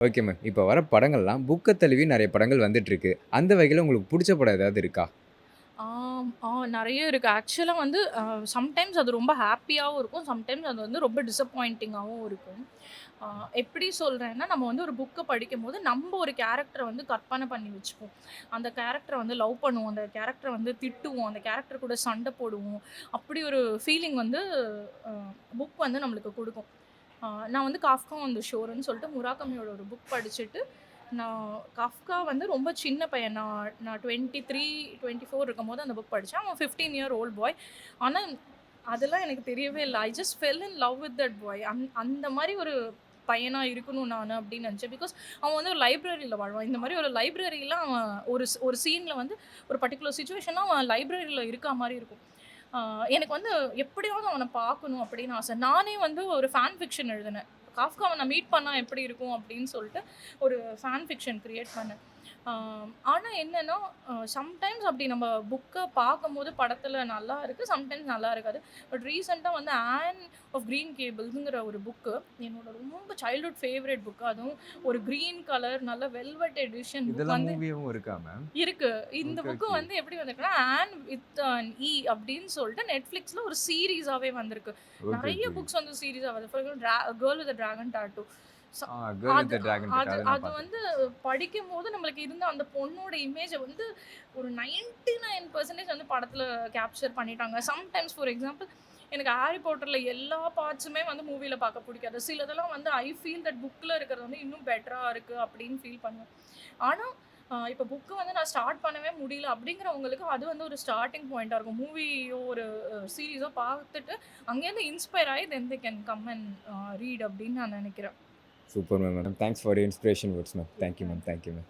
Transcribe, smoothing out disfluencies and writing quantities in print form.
Okay ma'am. இப்ப வர படங்கள்லாம் புக்க தழுவி நெறைய படங்கள் வந்துட்டுருக்கு. அந்த வகையில உங்களுக்கு புடிச்ச படம் ஏதாவது இருக்கா? நெறைய இருக்கு. ஆக்சுவலா வந்து சம்டைம்ஸ் அது ரொம்ப ஹேப்பியாவும் இருக்கும். சம்டைம்ஸ் அது வந்து ரொம்ப டிசப்பாயிண்டிங்காவும் இருக்கும். அ எப்படி சொல்றேன்னா, நம்ம வந்து ஒரு புக்க படிக்கும்போது, நம்ப ஒரு கேரக்டர வந்து கற்பனை பண்ணி வச்சுப்போம். அந்த கேரக்டர வந்து லவ் பண்ணுவோம். அந்த கேரக்டர வந்து திட்டுவோம். அந்த கேரக்டர் கூட சண்ட போடுவோம். அப்படி ஒரு ஃபீலிங் வந்து அ புக் வந்து நம்மளுக்கு குடுக்கும். நான் வந்து காஃப்கா ஆன் த ஷோர்ன்னு சொல்லிட்டு முராகமியோட ஒரு புக் படிச்சுட்டு, நான் காஃப்கா வந்து ரொம்ப சின்ன பையன். நான் 23, 24 இருக்கும்போது அந்த புக் படிச்சேன். அவன் 15 இயர் ஓல்ட் பாய். ஆனா, அதெல்லாம் எனக்கு தெரியவே இல்ல. I just fell in love with that boy. அந்த மாரி ஒரு பையனா இருக்கணும் நானு அப்படின்னு நெனச்சேன். பிகாஸ் அவன் வந்து ஒரு லைப்ரரியில வாழ்வான். இந்த மாரி ஒரு லைப்ரரியில அவன் ஒரு சீன்ல வந்து ஒரு பர்ட்டிகுலர் சிச்சுவேஷன்ல அவன் லைப்ரரியில இருக்கா மாரி இருக்கும். ஆ எனக்கு வந்து எப்படியாவது அவன பார்க்கணும் அப்படின்னு ஆசை. நானே வந்து ஒரு ஃபேன் ஃபிக்ஷன் எழுதினேன். காஃப்காவ நான் மீட் பண்ணா எப்படி இருக்கும் அப்படின்னு சொல்லிட்டு ஒரு ஃபேன் ஃபிக்ஷன் கிரியேட் பண்ணேன். ஆ ஆனா என்னன்னா, சம்டைம்ஸ் அப்படி நம்ம புக்க பார்க்கும்போது படத்துல நல்லா இருக்கு. சம்டைம்ஸ் நல்லா இருக்காது. பட் ரீசென்ட்டா வந்து ஆன் ஆஃப் கிரீன் கேபிள்ஸ்ங்கிற ஒரு புக்கு என்னோட ரொம்ப சைல்ட்ஹுட் ஃபேவரைட் புக். அதுவும் ஒரு கிரீன் கலர் நல்ல வெல்வெட் எடிஷன் புக் இதெல்லாம் வந்து மூவியாவும் இருக்கா மேம்? இருக்கு. இந்த ஓகே, புக்கு ஓகே. வந்து எப்படி வந்திருக்குன்னா, ஆன் வித் அன் இ அப்படின்னு சொல்லிட்டு Netflixல ஒரு சீரிஸாவே வந்திருக்கு. ஓகே, நெறைய ஓகே. புக்ஸ் வந்து சீரிஸா வருது. For example girl with dragon tattoo. ச கேர்ள் வித் அது த டிராகன் டேட் அது அத நான் அது பார்த்தேன். வந்து படிக்கும்போது நம்மளுக்கு இருந்த அந்த பொண்ணோட இமேஜ வந்து ஒரு 99% வந்து படத்துல கேப்சர் பண்ணிட்டாங்க. சம்டைம்ஸ் ஃபார் எக்ஸாம்பிள் எனக்கு ஹாரி பாட்டர்ல எல்லா பார்ட்ஸுமே வந்து மூவில பார்க்க புடிக்காது. சிலதெல்லாம் வந்து ஐ ஃபீல் தட் புக்ல இருக்கிறது வந்து இன்னும் பெட்டரா இருக்கு அப்படின்னு ஃபீல் பண்ணுவேன். ஆனா இப்ப புக் வந்து நான் ஸ்டார்ட் பண்ணவே முடியல அப்படிங்கிறவங்களுக்கு அது வந்து ஒரு ஸ்டார்ட்டிங் பாயிண்ட்டா இருக்கும். மூவியோ ஒரு சீரிஸோ பார்த்துட்டு அங்கேருந்து இன்ஸ்பயர் ஆயி then they can come and read அப்படின்னு நான் நெனைக்கிறேன். Super ma'am. Thanks for your inspiration words ma'am. Thank you ma'am. Thank thank you ma'am.